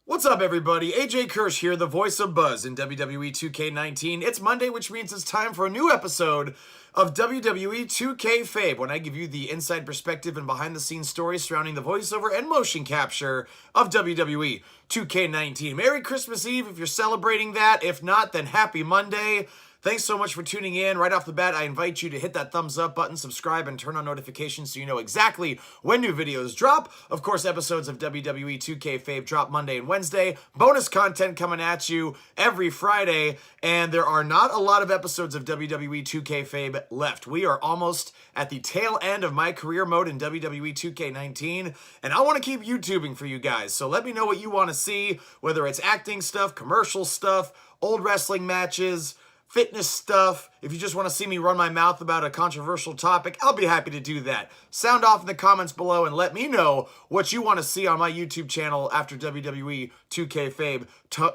What's up, everybody? AJ Kirsch here, the voice of Buzz in WWE2K19. It's Monday, which means it's time for a new episode of WWE2Kfabe, when I give you the inside perspective and behind-the-scenes stories surrounding the voiceover and motion capture of WWE2K19. Merry Christmas Eve if you're celebrating that. If not, then happy Monday. Thanks so much for tuning in. Right off the bat, I invite you to hit that thumbs up button, subscribe, and turn on notifications so you know exactly when new videos drop. Of course, episodes of WWE2Kfabe drop Monday and Wednesday. Bonus content coming at you every Friday, and there are not a lot of episodes of WWE2Kfabe left. We are almost at the tail end of my career mode in WWE2K19, and I want to keep YouTubing for you guys. So let me know what you want to see, whether it's acting stuff, commercial stuff, old wrestling matches, fitness stuff. If you just want to see me run my mouth about a controversial topic, I'll be happy to do that. Sound off in the comments below and let me know what you want to see on my YouTube channel after WWE 2Kfabe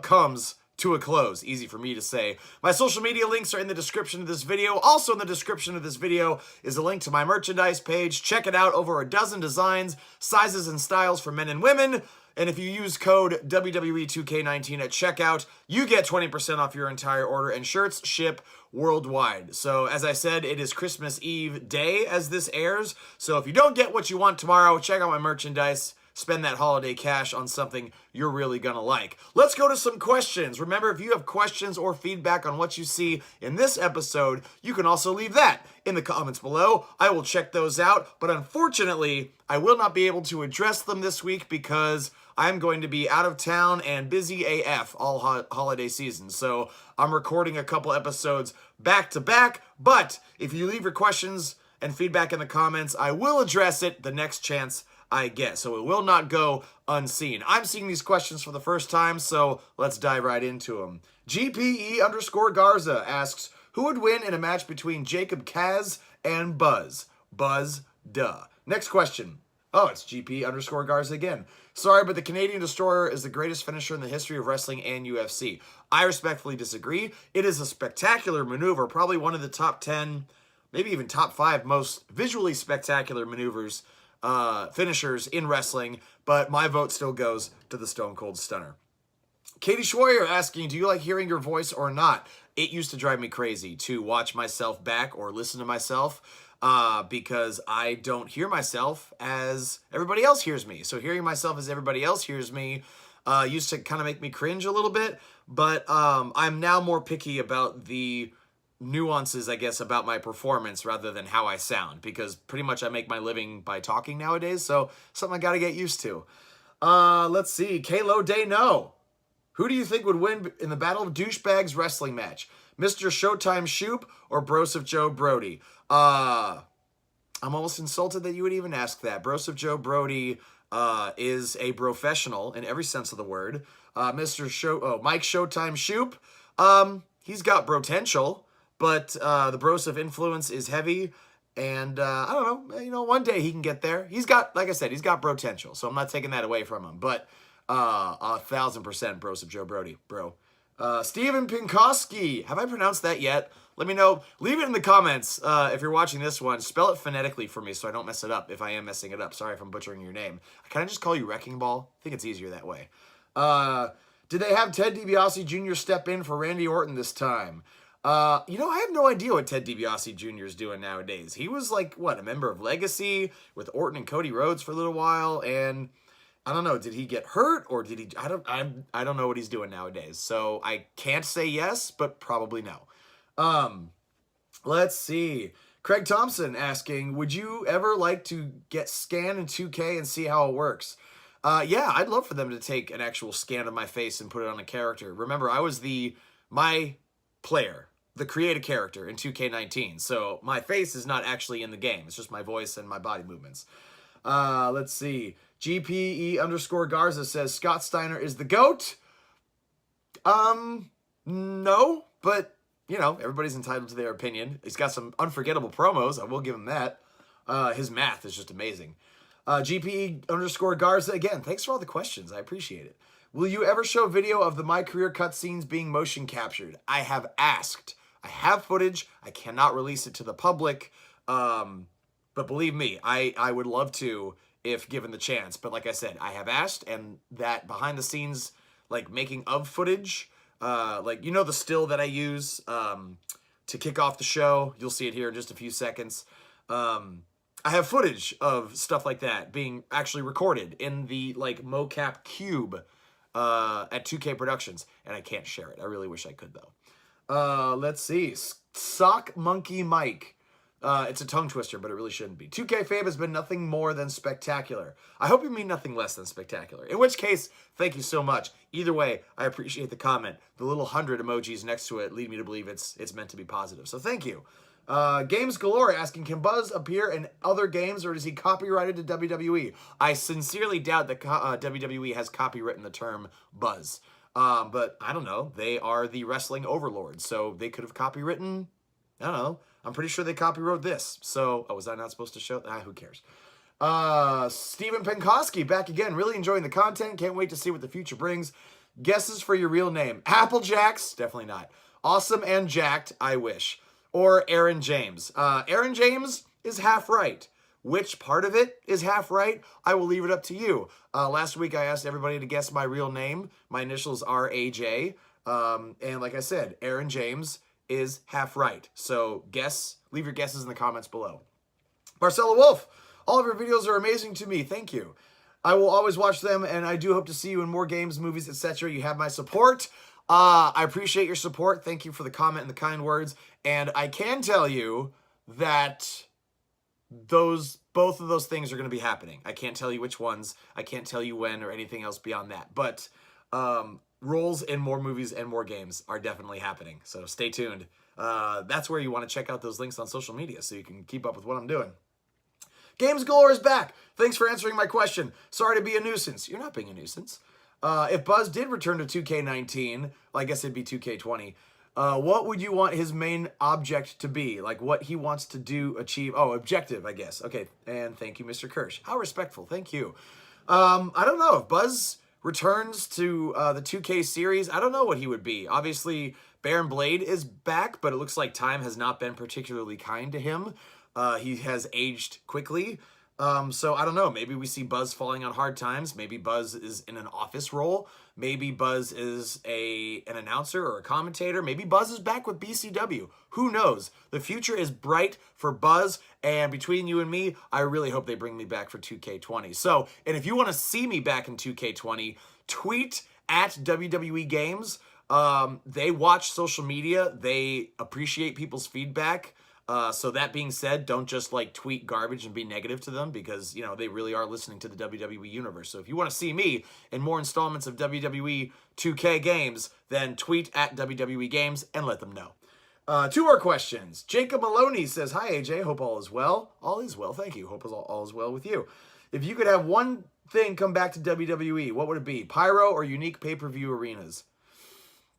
comes to a close. Easy for me to say. My social media links are in the description of this video. Also in the description of this video is a link to my merchandise page. Check it out. Over a dozen designs, sizes, and styles for men and women. And if you use code WWE2K19 at checkout, you get 20% off your entire order, and shirts ship worldwide. So as I said, it is Christmas Eve day as this airs. So if you don't get what you want tomorrow, check out my merchandise. Spend that holiday cash on something you're really gonna like. Let's go to some questions. Remember, if you have questions or feedback on what you see in this episode, you can also leave that in the comments below. I will check those out, but unfortunately, I will not be able to address them this week because I'm going to be out of town and busy AF all holiday season. So I'm recording a couple episodes back to back, but if you leave your questions and feedback in the comments, I will address it the next chance I get. So it will not go unseen. I'm seeing these questions for the first time, so let's dive right into them. GPE_Garza asks, who would win in a match between Jacob Kaz and Buzz? Buzz, duh. Next question. Oh, it's GP_Garza again. Sorry, but the Canadian Destroyer is the greatest finisher in the history of wrestling and UFC. I respectfully disagree. It is a spectacular maneuver, probably one of the top 10, maybe even top 5 most visually spectacular maneuvers, finishers in wrestling, but my vote still goes to the Stone Cold Stunner. Katie Schwaryer asking, do you like hearing your voice or not? It used to drive me crazy to watch myself back or listen to myself, because I don't hear myself as everybody else hears me. So hearing myself as everybody else hears me used to kind of make me cringe a little bit, but I'm now more picky about the nuances, I guess, about my performance rather than how I sound, because pretty much I make my living by talking nowadays, so something I gotta get used to. Let's see. Kalo Day No. Who do you think would win in the Battle of Douchebags wrestling match? Mr. Showtime Shoop or Broseph Joe Brody? I'm almost insulted that you would even ask that. Broseph Joe Brody is a professional in every sense of the word. Mike Showtime Shoop, he's got potential, but the Broseph influence is heavy, and I don't know, one day he can get there. He's got, like I said, he's got potential, so I'm not taking that away from him, but 1,000% Broseph Joe Brody, bro. Steven Pinkowski, have I pronounced that yet? Let me know. Leave it in the comments if you're watching this one. Spell it phonetically for me so I don't mess it up if I am messing it up. Sorry if I'm butchering your name. Can I just call you Wrecking Ball? I think it's easier that way. Did they have Ted DiBiase Jr. step in for Randy Orton this time? I have no idea what Ted DiBiase Jr. is doing nowadays. He was like, what, a member of Legacy with Orton and Cody Rhodes for a little while, and I don't know, did he get hurt or did he, I don't know what he's doing nowadays. So I can't say yes, but probably no. Let's see. Craig Thompson asking, would you ever like to get scanned in 2K and see how it works? Yeah, I'd love for them to take an actual scan of my face and put it on a character. Remember, I was my player, the created character in 2K19. So my face is not actually in the game. It's just my voice and my body movements. Let's see. GPE_Garza says Scott Steiner is the GOAT. No, but everybody's entitled to their opinion. He's got some unforgettable promos. I will give him that. His math is just amazing. GPE_Garza, again, thanks for all the questions. I appreciate it. Will you ever show video of the My Career cutscenes being motion captured? I have asked. I have footage. I cannot release it to the public. But believe me, I would love to if given the chance. But like I said, I have asked, and that behind the scenes like making of footage. Like, you know, the still that I use to kick off the show. You'll see it here in just a few seconds. I have footage of stuff like that being actually recorded in the like mocap cube at 2K Productions, and I can't share it. I really wish I could though. Let's see. Sock Monkey Mike. It's a tongue twister, but it really shouldn't be. 2Kfabe has been nothing more than spectacular. I hope you mean nothing less than spectacular. In which case, thank you so much. Either way, I appreciate the comment. The little 100 emojis next to it lead me to believe it's meant to be positive. So thank you. Games Galore asking, can Buzz appear in other games or is he copyrighted to WWE? I sincerely doubt that WWE has copywritten the term Buzz. But I don't know. They are the wrestling overlords, so they could have copywritten, I don't know. I'm pretty sure they copywrote this. So, was I not supposed to show? Who cares? Steven Penkoski back again. Really enjoying the content. Can't wait to see what the future brings. Guesses for your real name. Applejacks? Definitely not. Awesome and Jacked? I wish. Or Aaron James. Aaron James is half right. Which part of it is half right? I will leave it up to you. Last week I asked everybody to guess my real name. My initials are AJ. And like I said, Aaron James is half right. So leave your guesses in the comments below. Marcella Wolf, all of your videos are amazing to me. Thank you. I will always watch them, and I do hope to see you in more games, movies, etc. You have my support. I appreciate your support. Thank you for the comment and the kind words. And I can tell you that both of those things are going to be happening. I can't tell you which ones. I can't tell you when or anything else beyond that. But roles in more movies and more games are definitely happening. So stay tuned. That's where you want to check out those links on social media so you can keep up with what I'm doing. Games Galore is back. Thanks for answering my question. Sorry to be a nuisance. You're not being a nuisance. If Buzz did return to 2K19, well, I guess it'd be 2K20, what would you want his main object to be? Like what he wants to achieve? Oh, objective, I guess. Okay, and thank you, Mr. Kirsch. How respectful. Thank you. I don't know. If Buzz returns to the 2K series, I don't know what he would be. Obviously, Baron Blade is back, but it looks like time has not been particularly kind to him. He has aged quickly. So I don't know. Maybe we see Buzz falling on hard times. Maybe Buzz is in an office role. Maybe Buzz is an announcer or a commentator. Maybe Buzz is back with BCW. Who knows? The future is bright for Buzz. And between you and me, I really hope they bring me back for 2K20. So, and if you want to see me back in 2K20, tweet at WWE Games. They watch social media. They appreciate people's feedback. So that being said, don't just like tweet garbage and be negative to them because, you know, they really are listening to the WWE universe. So if you want to see me in more installments of WWE 2K games, then tweet at WWE Games and let them know. 2 more questions. Jacob Maloney says, hi, AJ. Hope all is well. All is well. Thank you. Hope all is well with you. If you could have one thing come back to WWE, what would it be? Pyro or unique pay-per-view arenas?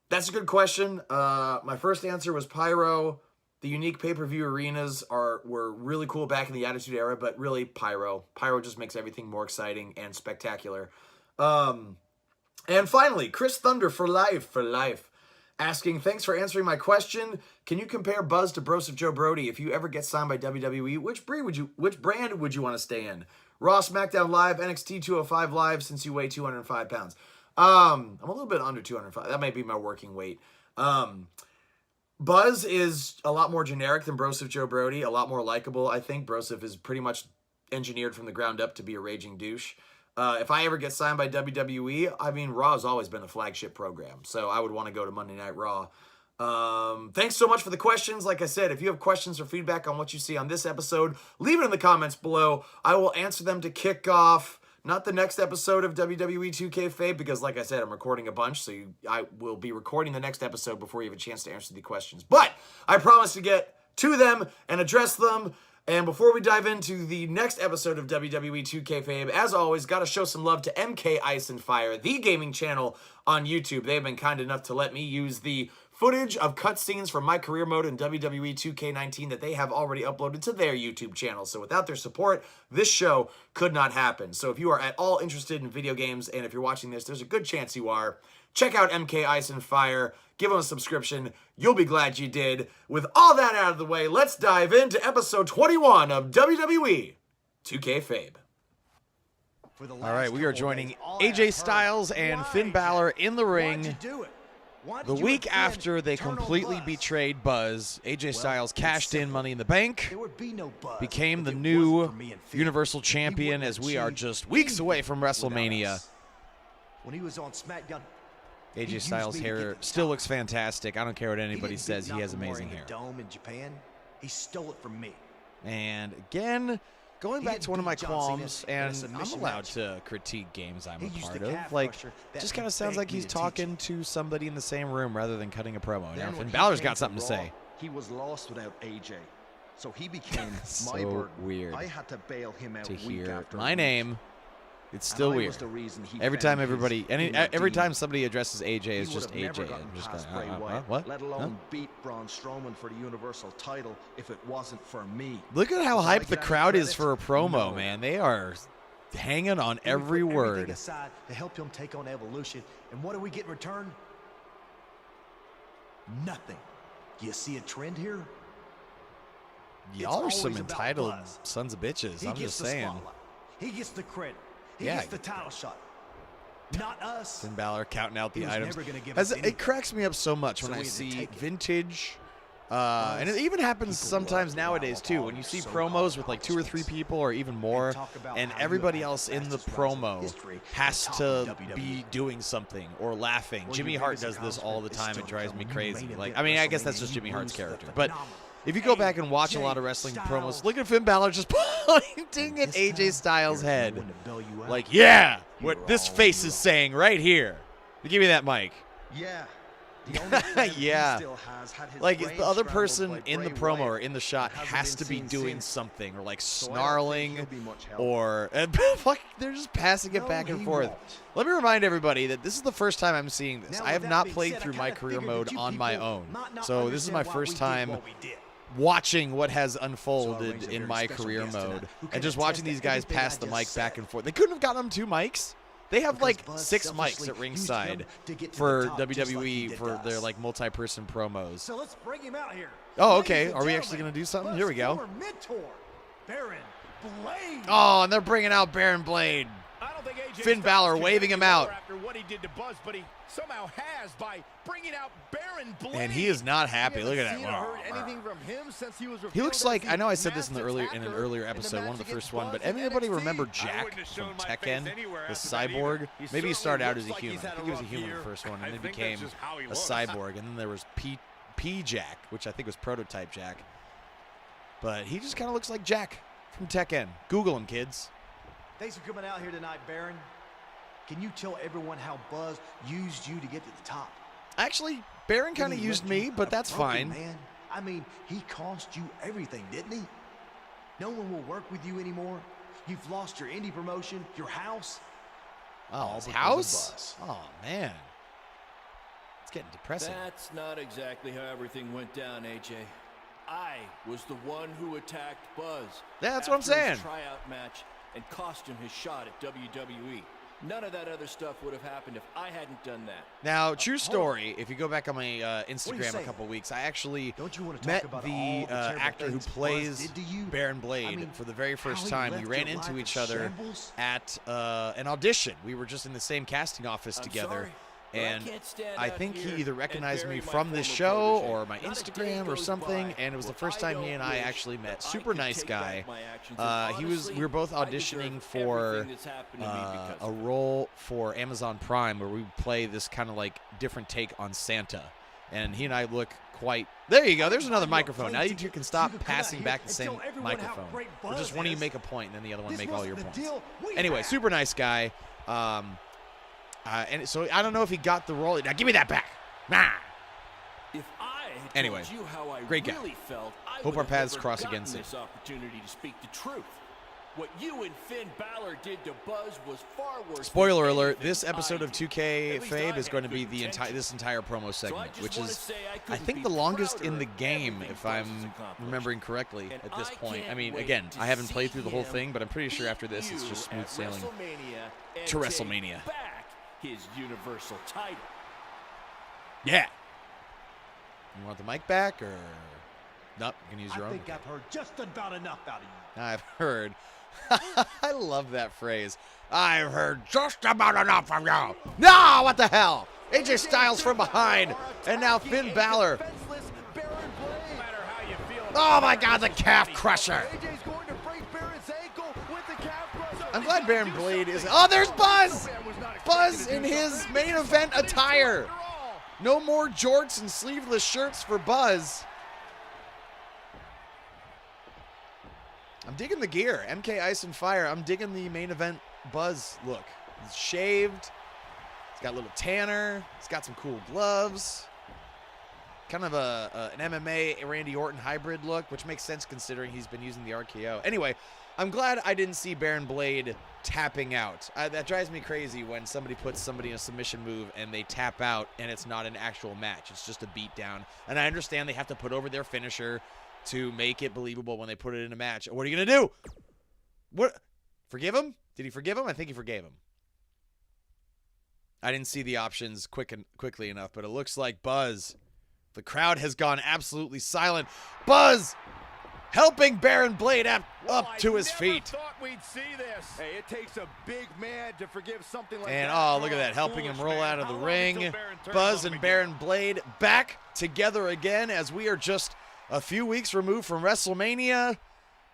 That's a good question. My first answer was Pyro. The unique pay-per-view arenas were really cool back in the Attitude Era, but really Pyro. Pyro just makes everything more exciting and spectacular. And finally, Chris Thunder for life, asking, thanks for answering my question. Can you compare Buzz to Broseph Joe Brody? If you ever get signed by WWE, which brand would you want to stay in? Raw, SmackDown Live, NXT 205 Live, since you weigh 205 pounds. I'm a little bit under 205. That might be my working weight. Buzz is a lot more generic than Broseph Joe Brody, a lot more likable, I think. Broseph is pretty much engineered from the ground up to be a raging douche. If I ever get signed by WWE, I mean, Raw has always been the flagship program, so I would want to go to Monday Night Raw. Thanks so much for the questions. Like I said, if you have questions or feedback on what you see on this episode, leave it in the comments below. I will answer them to kick off not the next episode of WWE2Kfabe, because like I said, I'm recording a bunch, so I will be recording the next episode before you have a chance to answer the questions. But I promise to get to them and address them. And before we dive into the next episode of WWE2Kfabe, as always, got to show some love to MK Ice and Fire, the gaming channel on YouTube. They've been kind enough to let me use the footage of cutscenes from my career mode in WWE2K19 that they have already uploaded to their YouTube channel. So without their support, this show could not happen. So if you are at all interested in video games, and if you're watching this, there's a good chance you are, check out MK Ice and Fire, give them a subscription. You'll be glad you did. With all that out of the way, let's dive into episode 21 of WWE 2Kfabe. All right, we are joining AJ Styles and Finn Balor in the ring. The week after they completely betrayed Buzz, AJ Styles cashed in Money in the Bank, became the new Universal Champion as we are just weeks away from WrestleMania. When he was on SmackDown, AJ Styles' hair still looks fantastic. I don't care what anybody says. He has amazing hair. Dome in Japan, he stole it from me. And again, going back to one of my qualms, and I'm allowed to critique games I'm a part of. Like, just kind of sounds like he's talking to somebody in the same room rather than cutting a promo. Now, Finn Balor's got something to say. He was lost without AJ, so he became so my burden. Weird I had to bail him out to week hear after my week. name. It's still weird. Every time every time somebody addresses AJ, it's just AJ. I'm just going, what? Let alone beat Braun Strowman for the Universal title if it wasn't for me. Look at how hyped the crowd is for a promo, man. They are hanging on every word. Aside to help him take on Evolution, and what do we get in return? Nothing. You see a trend here? Y'all are some entitled sons of bitches. I'm just saying. He gets the credit. He gets the title shot. Not us. Finn Balor counting out the items. It cracks me up so much when I see vintage, and it even happens sometimes nowadays too, when you see promos with like 2 or 3 people or even more, and everybody else in the promo has to be doing something or laughing. Jimmy Hart does this all the time. It drives me crazy. Like, I mean, I guess that's just Jimmy Hart's character, but if you go back and watch a lot of wrestling promos, look at Finn Balor just pointing at AJ Styles' head. Like, yeah, what this face is saying right here. Give me that mic. Yeah. Yeah. Like, the other person in the promo or in the shot has to be doing something, or like snarling, or they're just passing it back and forth. Let me remind everybody that this is the first time I'm seeing this. I have not played through my career mode on my own. So this is my first time watching what has unfolded in my career mode, and just watching these guys pass the mic back and forth. They couldn't have gotten them 2 mics. They have like 6 mics at ringside for WWE for their like multi-person promos. So let's bring him out here. Oh, okay. Are we actually going to do something? Here we go. Baron Blade. Oh, and they're bringing out Baron Blade. Finn Balor waving him out. After what he did to Buzz, but he somehow has by bringing out Baron Blade. And he is not happy. Look at that. He looks like, I know I said this in an earlier episode, one of the first one, but anybody remember Jack from Tekken, the cyborg? Maybe he started out as a human. I think he was a human in the first one, and then became a cyborg. And then there was P Jack, which I think was Prototype Jack. But he just kind of looks like Jack from Tekken. Google him, kids. Thanks for coming out here tonight, Baron. Can you tell everyone how Buzz used you to get to the top? Actually, Baron kind of used me, but that's fine. Man. I mean, he cost you everything, didn't he? No one will work with you anymore. You've lost your indie promotion, your house. Oh, his house? Oh, man. It's getting depressing. That's not exactly how everything went down, AJ. I was the one who attacked Buzz. Yeah, that's what I'm saying. His tryout match and cost him his shot at WWE. None of that other stuff would have happened if I hadn't done that. Now, true story, if you go back on my Instagram a couple weeks, I actually met the actor who plays Baron Blade for the very first time. We ran into each other at an audition. We were just in the same casting office together. And I think he either recognized me from this show or my Instagram or something, and it was the first time he and I actually met. Super nice guy. We were both auditioning for a role for Amazon Prime where we play this kind of like different take on Santa. And he and I look quite... There you go. There's another microphone. Now you two can stop passing back the same microphone. Or just one of you make a point, and then the other one make all your points. Anyway, super nice guy. And so I don't know if he got the role. Now give me that back. Nah. If I had anyway, told you how I great guy. really felt, I hope our would have paths never cross gotten again soon. this opportunity to speak the truth. What you and Finn Balor did to Buzz was far worse. Spoiler alert, this episode of 2Kfabe is going to be this entire promo segment, which is, I think, the longest in the game, if I'm remembering correctly at this point. I mean, again, I haven't played through the whole thing, but I'm pretty sure after this it's just smooth sailing to WrestleMania. His Universal title. Yeah. You want the mic back, or nope? You can use your own. I think I've heard just about enough out of you. I've heard I love that phrase. I've heard just about enough from you. No, what the hell? AJ Styles from behind, and now Finn Balor. Oh my God, the calf crusher. I'm glad Baron Blade is. Oh, there's Buzz! Buzz in his main event attire. No more jorts and sleeveless shirts for Buzz. I'm digging the gear. MK Ice and Fire. I'm digging the main event Buzz look. He's shaved. He's got a little tanner. He's got some cool gloves. Kind of an MMA Randy Orton hybrid look, which makes sense considering he's been using the RKO. Anyway, I'm glad I didn't see Baron Blade tapping out. That drives me crazy when somebody puts somebody in a submission move and they tap out and it's not an actual match. It's just a beatdown. And I understand they have to put over their finisher to make it believable when they put it in a match. What are you going to do? What? Forgive him? Did he forgive him? I think he forgave him. I didn't see the options quickly enough, but it looks like Buzz. The crowd has gone absolutely silent. Buzz helping Baron Blade up to his feet. Thought we'd see this. Hey, it takes a big man to forgive something like and that. oh, look at that, helping him roll out of the ring. Buzz and Baron Blade back together again as we are just a few weeks removed from WrestleMania,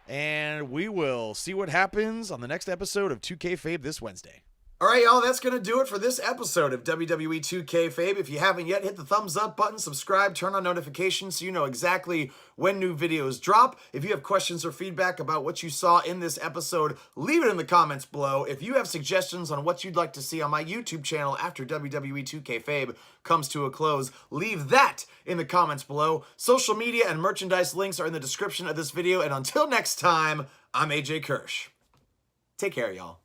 and we will see what happens on the next episode of 2Kfabe this Wednesday. All right, y'all, that's going to do it for this episode of WWE2Kfabe. If you haven't yet, hit the thumbs up button, subscribe, turn on notifications so you know exactly when new videos drop. If you have questions or feedback about what you saw in this episode, leave it in the comments below. If you have suggestions on what you'd like to see on my YouTube channel after WWE2Kfabe comes to a close, leave that in the comments below. Social media and merchandise links are in the description of this video. And until next time, I'm AJ Kirsch. Take care, y'all.